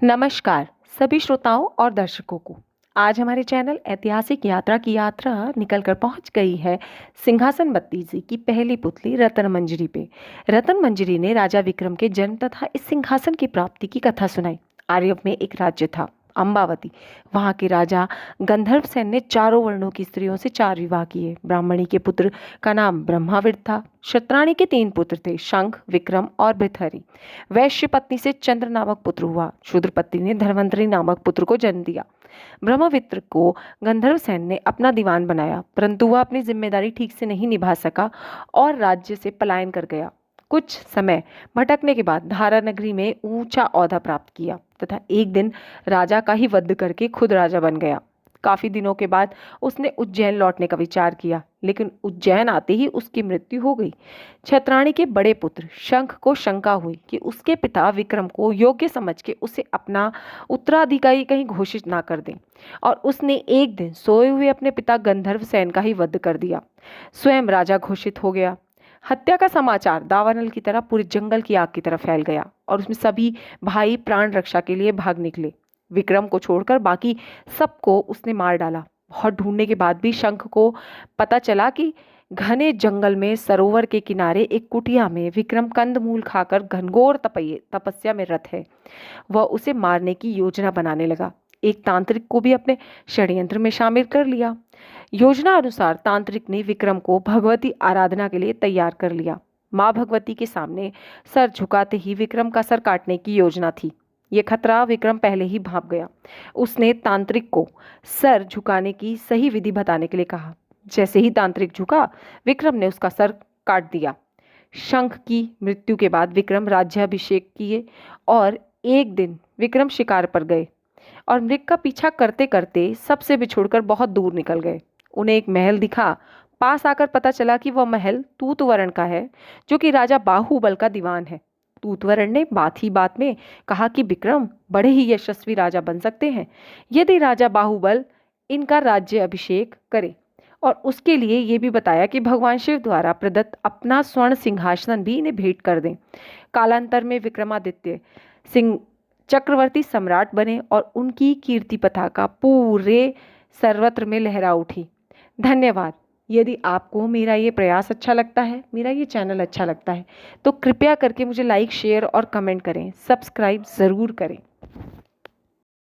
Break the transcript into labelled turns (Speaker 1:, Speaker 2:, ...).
Speaker 1: नमस्कार सभी श्रोताओं और दर्शकों को। आज हमारे चैनल ऐतिहासिक यात्रा की यात्रा निकल कर पहुंच गई है सिंहासन बत्तीसी की पहली पुतली रतन मंजरी पे। रतन मंजरी ने राजा विक्रम के जन्म तथा इस सिंहासन की प्राप्ति की कथा सुनाई। आर्य में एक राज्य था अम्बावती। वहां के राजा गंधर्व सेन ने चारों वर्णों की स्त्रियों से 4 विवाह किए। ब्राह्मणी के पुत्र का नाम ब्रह्माविद था। क्षत्राणी के 3 पुत्र थे, शंख, विक्रम और भृतहरि। वैश्य पत्नी से चंद्र नामक पुत्र हुआ। शूद्र पत्नी ने धर्मंतरी नामक पुत्र को जन्म दिया। ब्रह्मवित्र को गंधर्व सेन ने अपना दीवान बनाया, परंतु वह अपनी जिम्मेदारी ठीक से नहीं निभा सका और राज्य से पलायन कर गया। कुछ समय भटकने के बाद धारा नगरी में ऊंचा ओहदा प्राप्त किया तथा एक दिन राजा का ही वध करके खुद राजा बन गया। काफी दिनों के बाद उसने उज्जैन लौटने का विचार किया, लेकिन उज्जैन आते ही उसकी मृत्यु हो गई। क्षत्राणी के बड़े पुत्र शंख को शंका हुई कि उसके पिता विक्रम को योग्य समझ के उसे अपना उत्तराधिकारी कहीं घोषित ना कर दें, और उसने एक दिन सोए हुए अपने पिता गंधर्व सेन का ही वध कर दिया। स्वयं राजा घोषित हो गया। हत्या का समाचार दावानल की तरह पूरे जंगल की आग की तरह फैल गया और उसमें सभी भाई प्राण रक्षा के लिए भाग निकले। विक्रम को छोड़कर बाकी सबको उसने मार डाला। बहुत ढूंढने के बाद भी शंख को पता चला कि घने जंगल में सरोवर के किनारे एक कुटिया में विक्रम कंदमूल खाकर घनघोर तपस्या में रत है। वह उसे मारने की योजना बनाने लगा। एक तांत्रिक को भी अपने षड्यंत्र में शामिल कर लिया। योजना अनुसार तांत्रिक ने विक्रम को भगवती आराधना के लिए तैयार कर लिया। माँ भगवती के सामने सर झुकाते ही विक्रम का सर काटने की योजना थी। ये खतरा विक्रम पहले ही भांप गया। उसने तांत्रिक को सर झुकाने की सही विधि बताने के लिए कहा। जैसे ही तांत्रिक झुका, विक्रम ने उसका सर काट दिया। शंख की मृत्यु के बाद विक्रम राज्याभिषेक किए और एक दिन विक्रम शिकार पर गए और मृग का पीछा करते करते सबसे बिछुड़कर बहुत दूर निकल गए। उन्हें एक महल दिखा। पास आकर पता चला कि वह महल तूतवरण का है, जो कि राजा बाहुबल का दीवान है। तूतवरण ने बात ही बात में कहा कि विक्रम बड़े ही यशस्वी राजा बन सकते हैं यदि राजा बाहुबल इनका राज्य अभिषेक करे, और उसके लिए ये भी बताया कि भगवान शिव द्वारा प्रदत्त अपना स्वर्ण सिंहासन भी इन्हें भेंट कर दें। कालांतर में विक्रमादित्य सिंह चक्रवर्ती सम्राट बने और उनकी कीर्ति पताका पूरे सर्वत्र में लहरा उठी। धन्यवाद। यदि आपको मेरा ये प्रयास अच्छा लगता है, मेरा ये चैनल अच्छा लगता है, तो कृपया करके मुझे लाइक, शेयर और कमेंट करें। सब्सक्राइब ज़रूर करें।